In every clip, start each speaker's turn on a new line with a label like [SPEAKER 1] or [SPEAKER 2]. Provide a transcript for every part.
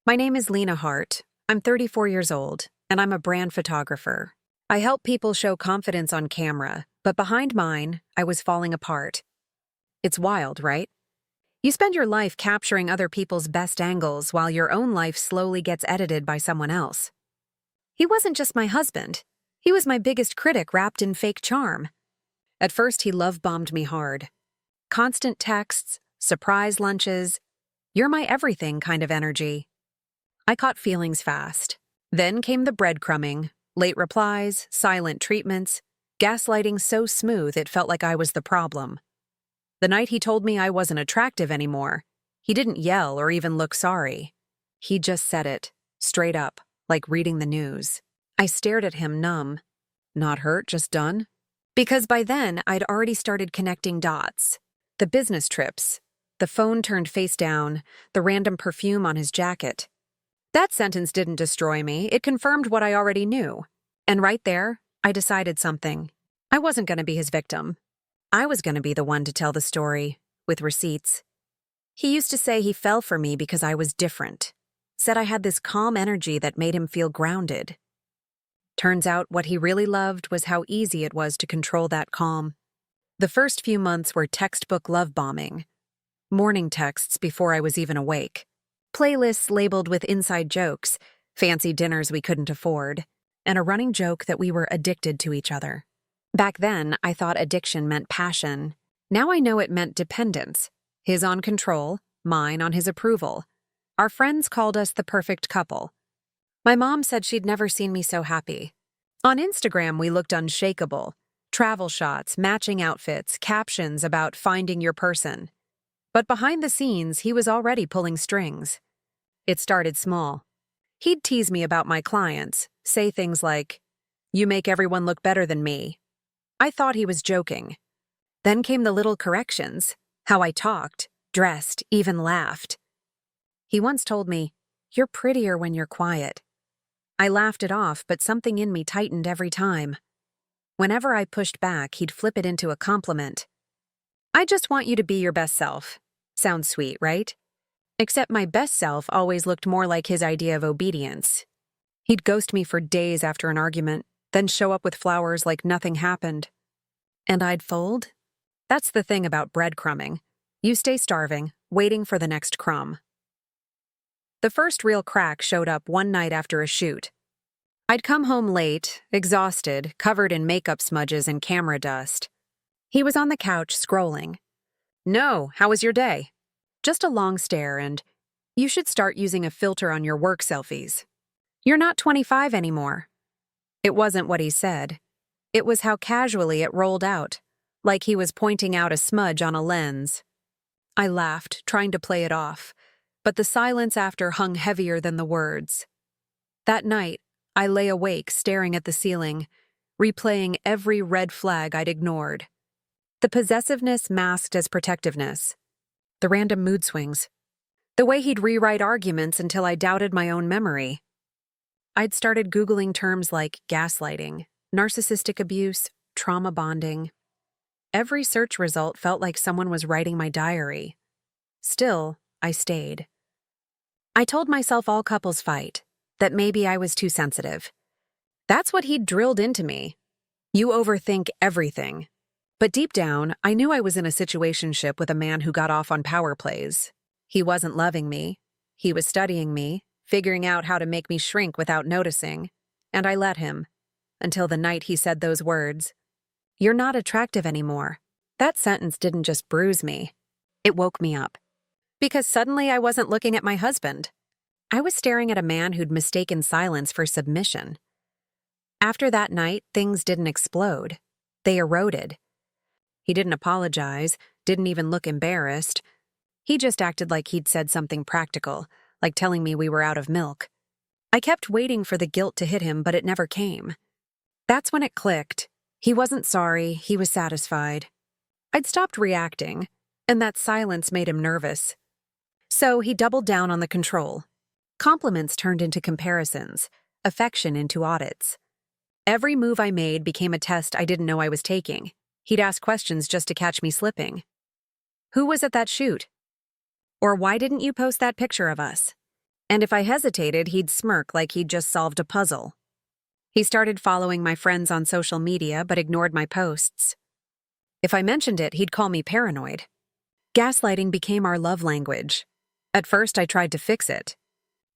[SPEAKER 1] My name is Lena Hart. I'm 34 years old, and I'm a brand photographer. I help people show confidence on camera, but behind mine, I was falling apart. It's wild, right? You spend your life capturing other people's best angles while your own life slowly gets edited by someone else. He wasn't just my husband. He was my biggest critic wrapped in fake charm. At first, he love-bombed me hard. Constant texts, surprise lunches, you're my everything kind of energy. I caught feelings fast. Then came the breadcrumbing, late replies, silent treatments, gaslighting so smooth it felt like I was the problem. The night he told me I wasn't attractive anymore, he didn't yell or even look sorry. He just said it, straight up, like reading the news. I stared at him numb. Not hurt, just done. Because by then, I'd already started connecting dots. The business trips, the phone turned face down, the random perfume on his jacket. That sentence didn't destroy me, it confirmed what I already knew. And right there, I decided something. I wasn't going to be his victim. I was going to be the one to tell the story, with receipts. He used to say he fell for me because I was different. Said I had this calm energy that made him feel grounded. Turns out what he really loved was how easy it was to control that calm. The first few months were textbook love bombing. Morning texts before I was even awake. Playlists labeled with inside jokes, fancy dinners we couldn't afford, and a running joke that we were addicted to each other. Back then, I thought addiction meant passion. Now I know it meant dependence. His on control, mine on his approval. Our friends called us the perfect couple. My mom said she'd never seen me so happy. On Instagram, we looked unshakable. Travel shots, matching outfits, captions about finding your person. But behind the scenes, he was already pulling strings. It started small. He'd tease me about my clients, say things like, "You make everyone look better than me." I thought he was joking. Then came the little corrections, how I talked, dressed, even laughed. He once told me, "You're prettier when you're quiet." I laughed it off, but something in me tightened every time. Whenever I pushed back, he'd flip it into a compliment. "I just want you to be your best self." Sounds sweet, right? Except my best self always looked more like his idea of obedience. He'd ghost me for days after an argument, then show up with flowers like nothing happened. And I'd fold? That's the thing about breadcrumbing. You stay starving, waiting for the next crumb. The first real crack showed up one night after a shoot. I'd come home late, exhausted, covered in makeup smudges and camera dust. He was on the couch scrolling. "No, how was your day?" Just a long stare and, "You should start using a filter on your work selfies. You're not 25 anymore." It wasn't what he said. It was how casually it rolled out, like he was pointing out a smudge on a lens. I laughed, trying to play it off, but the silence after hung heavier than the words. That night, I lay awake staring at the ceiling, replaying every red flag I'd ignored. The possessiveness masked as protectiveness. The random mood swings. The way he'd rewrite arguments until I doubted my own memory. I'd started Googling terms like gaslighting, narcissistic abuse, trauma bonding. Every search result felt like someone was writing my diary. Still, I stayed. I told myself all couples fight, that maybe I was too sensitive. That's what he'd drilled into me. You overthink everything. But deep down, I knew I was in a situationship with a man who got off on power plays. He wasn't loving me. He was studying me, figuring out how to make me shrink without noticing. And I let him. Until the night he said those words. "You're not attractive anymore." That sentence didn't just bruise me. It woke me up. Because suddenly I wasn't looking at my husband. I was staring at a man who'd mistaken silence for submission. After that night, things didn't explode. They eroded. He didn't apologize, didn't even look embarrassed. He just acted like he'd said something practical, like telling me we were out of milk. I kept waiting for the guilt to hit him, but it never came. That's when it clicked. He wasn't sorry, he was satisfied. I'd stopped reacting, and that silence made him nervous. So he doubled down on the control. Compliments turned into comparisons, affection into audits. Every move I made became a test I didn't know I was taking. He'd ask questions just to catch me slipping. "Who was at that shoot?" Or "Why didn't you post that picture of us?" And if I hesitated, he'd smirk like he'd just solved a puzzle. He started following my friends on social media but ignored my posts. If I mentioned it, he'd call me paranoid. Gaslighting became our love language. At first, I tried to fix it.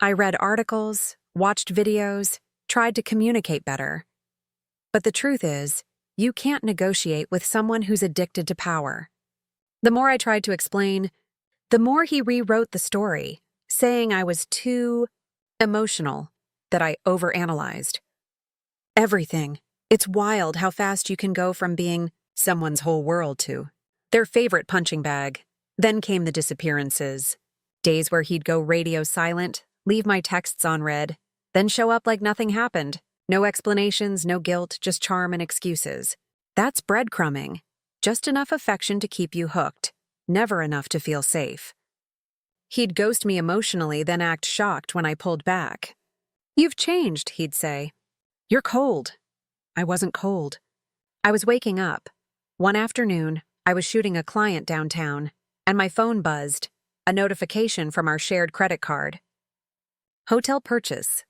[SPEAKER 1] I read articles, watched videos, tried to communicate better. But the truth is, you can't negotiate with someone who's addicted to power. The more I tried to explain, the more he rewrote the story, saying I was too emotional, that I overanalyzed. Everything. It's wild how fast you can go from being someone's whole world to their favorite punching bag. Then came the disappearances. Days where he'd go radio silent, leave my texts on read, then show up like nothing happened. No explanations, no guilt, just charm and excuses. That's breadcrumbing. Just enough affection to keep you hooked, never enough to feel safe. He'd ghost me emotionally, then act shocked when I pulled back. "You've changed," he'd say. "You're cold." I wasn't cold. I was waking up. One afternoon, I was shooting a client downtown, and my phone buzzed, a notification from our shared credit card. Hotel purchase.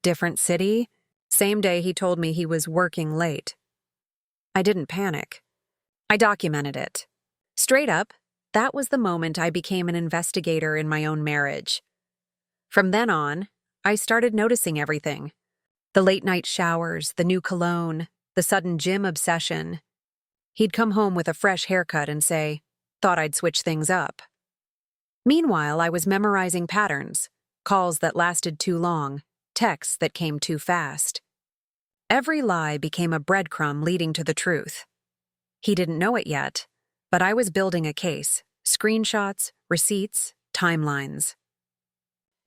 [SPEAKER 1] Different city. Same day he told me he was working late. I didn't panic. I documented it. Straight up, that was the moment I became an investigator in my own marriage. From then on, I started noticing everything. The late-night showers, the new cologne, the sudden gym obsession. He'd come home with a fresh haircut and say, "Thought I'd switch things up." Meanwhile, I was memorizing patterns, calls that lasted too long, texts that came too fast. Every lie became a breadcrumb leading to the truth. He didn't know it yet, but I was building a case, screenshots, receipts, timelines.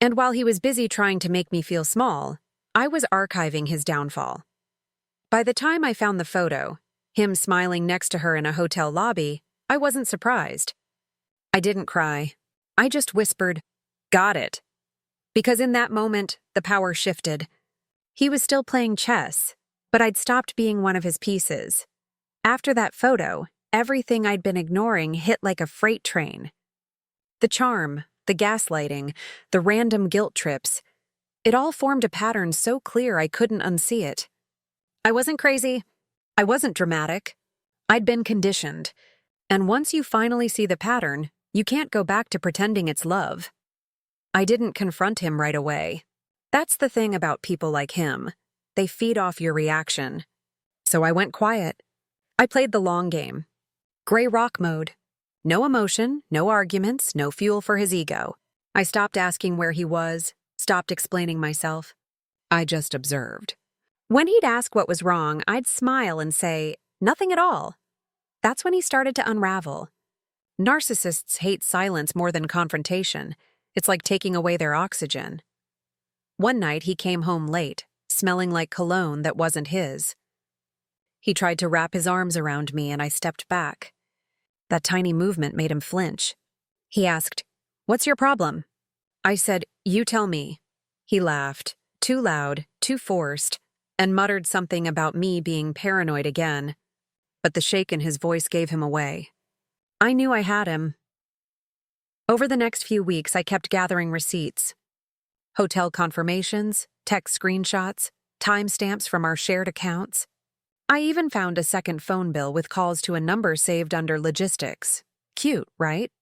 [SPEAKER 1] And while he was busy trying to make me feel small, I was archiving his downfall. By the time I found the photo, him smiling next to her in a hotel lobby, I wasn't surprised. I didn't cry. I just whispered, "Got it." Because in that moment, the power shifted. He was still playing chess, but I'd stopped being one of his pieces. After that photo, everything I'd been ignoring hit like a freight train. The charm, the gaslighting, the random guilt trips, it all formed a pattern so clear I couldn't unsee it. I wasn't crazy. I wasn't dramatic. I'd been conditioned. And once you finally see the pattern, you can't go back to pretending it's love. I didn't confront him right away. That's the thing about people like him. They feed off your reaction. So I went quiet. I played the long game. Gray rock mode. No emotion, no arguments, no fuel for his ego. I stopped asking where he was, stopped explaining myself. I just observed. When he'd ask what was wrong, I'd smile and say, "Nothing at all." That's when he started to unravel. Narcissists hate silence more than confrontation. It's like taking away their oxygen. One night he came home late, smelling like cologne that wasn't his. He tried to wrap his arms around me and I stepped back. That tiny movement made him flinch. He asked, "What's your problem?" I said, "You tell me." He laughed, too loud, too forced, and muttered something about me being paranoid again. But the shake in his voice gave him away. I knew I had him. Over the next few weeks, I kept gathering receipts. Hotel confirmations, text screenshots, timestamps from our shared accounts. I even found a second phone bill with calls to a number saved under logistics. Cute, right?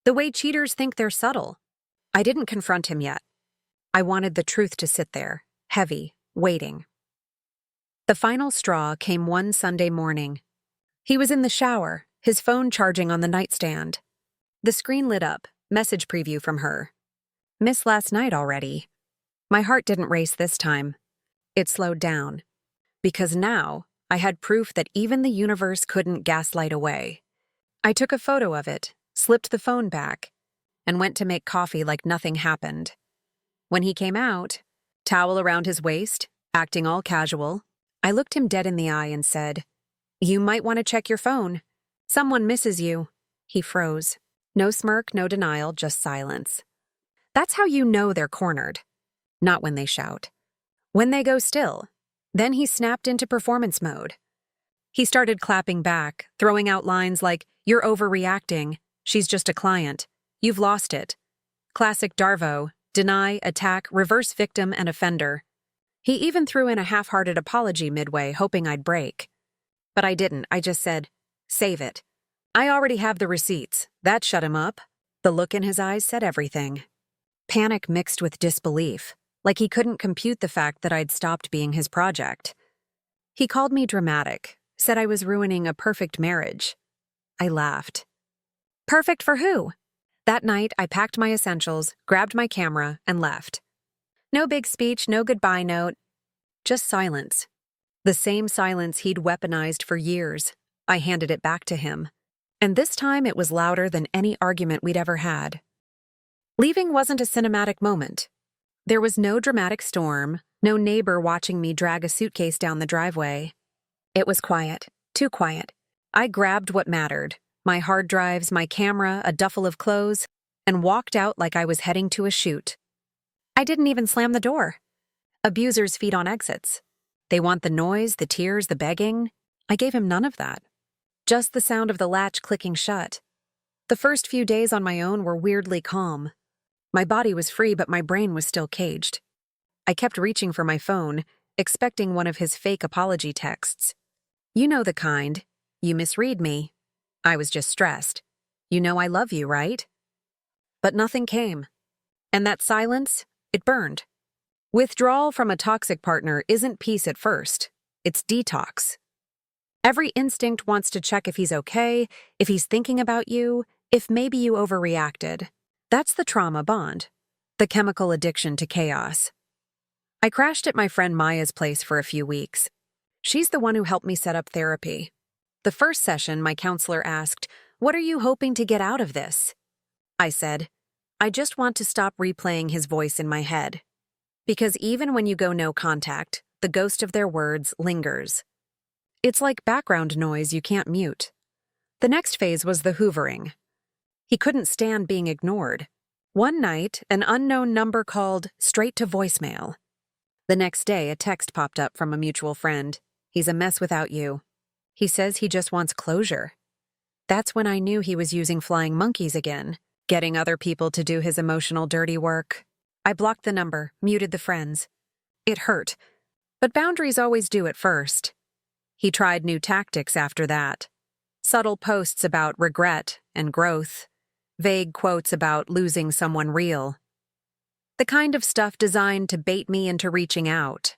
[SPEAKER 1] The way cheaters think they're subtle. I didn't confront him yet. I wanted the truth to sit there, heavy, waiting. The final straw came one Sunday morning. He was in the shower, his phone charging on the nightstand. The screen lit up, message preview from her. "Missed last night already." My heart didn't race this time. It slowed down. Because now, I had proof that even the universe couldn't gaslight away. I took a photo of it, slipped the phone back, and went to make coffee like nothing happened. When he came out, towel around his waist, acting all casual, I looked him dead in the eye and said, "You might want to check your phone. Someone misses you." He froze. No smirk, no denial, just silence. That's how you know they're cornered. Not when they shout. When they go still. Then he snapped into performance mode. He started clapping back, throwing out lines like, "You're overreacting. She's just a client. You've lost it." Classic Darvo, deny, attack, reverse victim, and offender. He even threw in a half-hearted apology midway, hoping I'd break. But I didn't. I just said, "Save it. I already have the receipts." That shut him up. The look in his eyes said everything. Panic mixed with disbelief, like he couldn't compute the fact that I'd stopped being his project. He called me dramatic, said I was ruining a perfect marriage. I laughed. Perfect for who? That night, I packed my essentials, grabbed my camera, and left. No big speech, no goodbye note, just silence. The same silence he'd weaponized for years. I handed it back to him. And this time it was louder than any argument we'd ever had. Leaving wasn't a cinematic moment. There was no dramatic storm, no neighbor watching me drag a suitcase down the driveway. It was quiet, too quiet. I grabbed what mattered, my hard drives, my camera, a duffel of clothes, and walked out like I was heading to a shoot. I didn't even slam the door. Abusers feed on exits. They want the noise, the tears, the begging. I gave him none of that. Just the sound of the latch clicking shut. The first few days on my own were weirdly calm. My body was free, but my brain was still caged. I kept reaching for my phone, expecting one of his fake apology texts. You know the kind. You misread me. I was just stressed. You know I love you, right? But nothing came. And that silence, it burned. Withdrawal from a toxic partner isn't peace at first. It's detox. Every instinct wants to check if he's okay, if he's thinking about you, if maybe you overreacted. That's the trauma bond, the chemical addiction to chaos. I crashed at my friend Maya's place for a few weeks. She's the one who helped me set up therapy. The first session, my counselor asked, "What are you hoping to get out of this?" I said, "I just want to stop replaying his voice in my head." Because even when you go no contact, the ghost of their words lingers. It's like background noise you can't mute. The next phase was the hoovering. He couldn't stand being ignored. One night, an unknown number called straight to voicemail. The next day, a text popped up from a mutual friend. "He's a mess without you. He says he just wants closure." That's when I knew he was using flying monkeys again, getting other people to do his emotional dirty work. I blocked the number, muted the friends. It hurt, but boundaries always do at first. He tried new tactics after that. Subtle posts about regret and growth. Vague quotes about losing someone real. The kind of stuff designed to bait me into reaching out.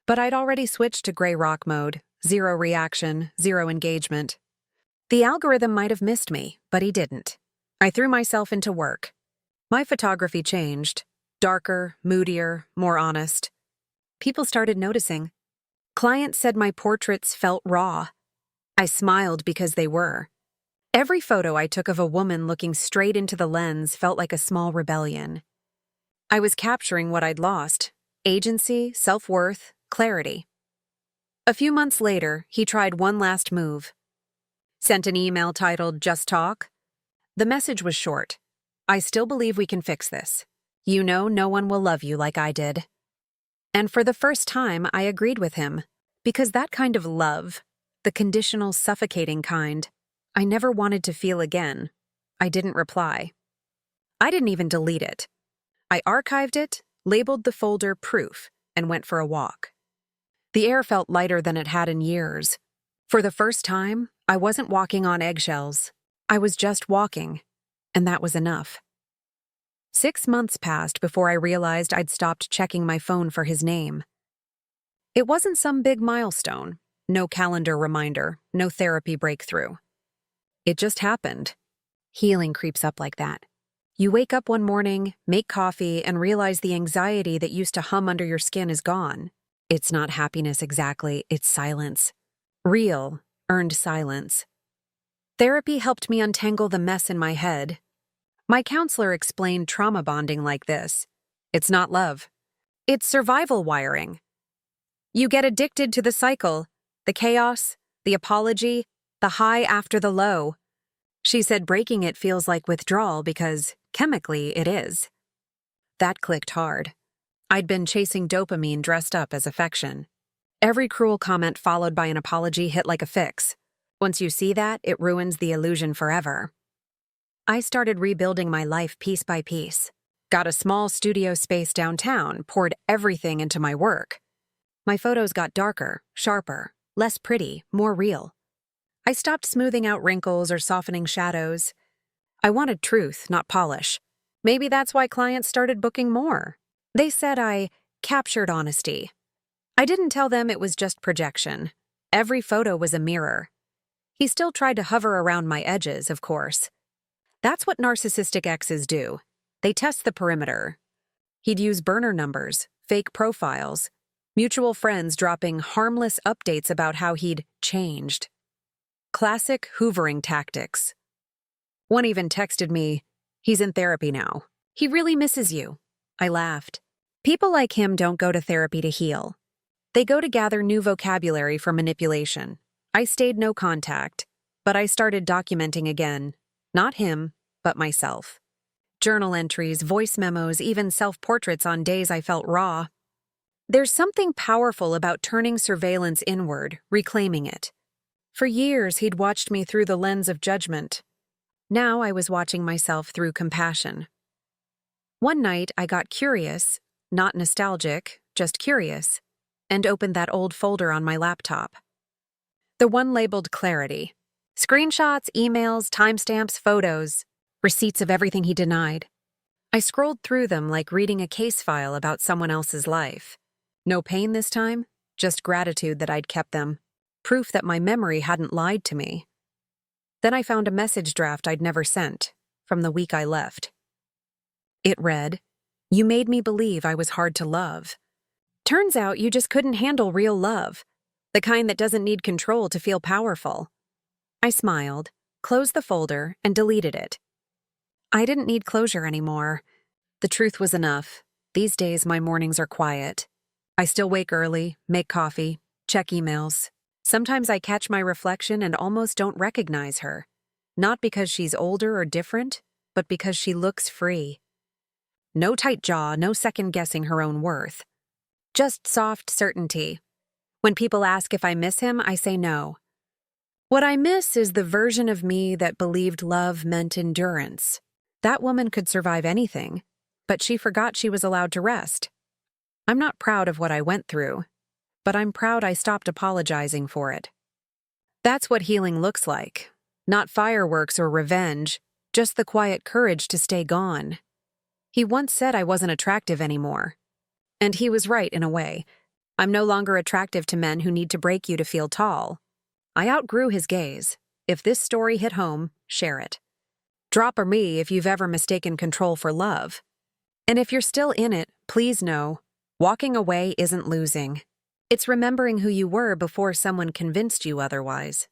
[SPEAKER 1] But I'd already switched to gray rock mode, zero reaction, zero engagement. The algorithm might have missed me, but he didn't. I threw myself into work. My photography changed. Darker, moodier, more honest. People started noticing. Clients said my portraits felt raw. I smiled because they were. Every photo I took of a woman looking straight into the lens felt like a small rebellion. I was capturing what I'd lost: agency, self-worth, clarity. A few months later, he tried one last move. Sent an email titled "Just Talk." The message was short. "I still believe we can fix this. You know no one will love you like I did." And for the first time, I agreed with him, because that kind of love, the conditional, suffocating kind, I never wanted to feel again. I didn't reply. I didn't even delete it. I archived it, labeled the folder "Proof," and went for a walk. The air felt lighter than it had in years. For the first time, I wasn't walking on eggshells. I was just walking, and that was enough. 6 months passed before I realized I'd stopped checking my phone for his name. It wasn't some big milestone, no calendar reminder, no therapy breakthrough. It just happened. Healing creeps up like that. You wake up one morning, make coffee, and realize the anxiety that used to hum under your skin is gone. It's not happiness exactly, it's silence. Real, earned silence. Therapy helped me untangle the mess in my head. My counselor explained trauma bonding like this: it's not love. It's survival wiring. You get addicted to the cycle, the chaos, the apology, the high after the low. She said breaking it feels like withdrawal because, chemically, it is. That clicked hard. I'd been chasing dopamine dressed up as affection. Every cruel comment followed by an apology hit like a fix. Once you see that, it ruins the illusion forever. I started rebuilding my life piece by piece. Got a small studio space downtown, poured everything into my work. My photos got darker, sharper, less pretty, more real. I stopped smoothing out wrinkles or softening shadows. I wanted truth, not polish. Maybe that's why clients started booking more. They said I captured honesty. I didn't tell them it was just projection. Every photo was a mirror. He still tried to hover around my edges, of course. That's what narcissistic exes do. They test the perimeter. He'd use burner numbers, fake profiles, mutual friends dropping harmless updates about how he'd changed. Classic hoovering tactics. One even texted me, "He's in therapy now. He really misses you." I laughed. People like him don't go to therapy to heal. They go to gather new vocabulary for manipulation. I stayed no contact, but I started documenting again. Not him, but myself. Journal entries, voice memos, even self-portraits on days I felt raw. There's something powerful about turning surveillance inward, reclaiming it. For years, he'd watched me through the lens of judgment. Now I was watching myself through compassion. One night, I got curious, not nostalgic, just curious, and opened that old folder on my laptop. The one labeled Clarity. Screenshots, emails, timestamps, photos, receipts of everything he denied. I scrolled through them like reading a case file about someone else's life. No pain this time, just gratitude that I'd kept them. Proof that my memory hadn't lied to me. Then I found a message draft I'd never sent, from the week I left. It read, "You made me believe I was hard to love. Turns out you just couldn't handle real love, the kind that doesn't need control to feel powerful." I smiled, closed the folder, and deleted it. I didn't need closure anymore. The truth was enough. These days, my mornings are quiet. I still wake early, make coffee, check emails. Sometimes I catch my reflection and almost don't recognize her. Not because she's older or different, but because she looks free. No tight jaw, no second-guessing her own worth. Just soft certainty. When people ask if I miss him, I say no. What I miss is the version of me that believed love meant endurance. That woman could survive anything, but she forgot she was allowed to rest. I'm not proud of what I went through, but I'm proud I stopped apologizing for it. That's what healing looks like. Not fireworks or revenge, just the quiet courage to stay gone. He once said I wasn't attractive anymore. And he was right in a way. I'm no longer attractive to men who need to break you to feel tall. I outgrew his gaze. If this story hit home, share it. Drop a me if you've ever mistaken control for love. And if you're still in it, please know, walking away isn't losing. It's remembering who you were before someone convinced you otherwise.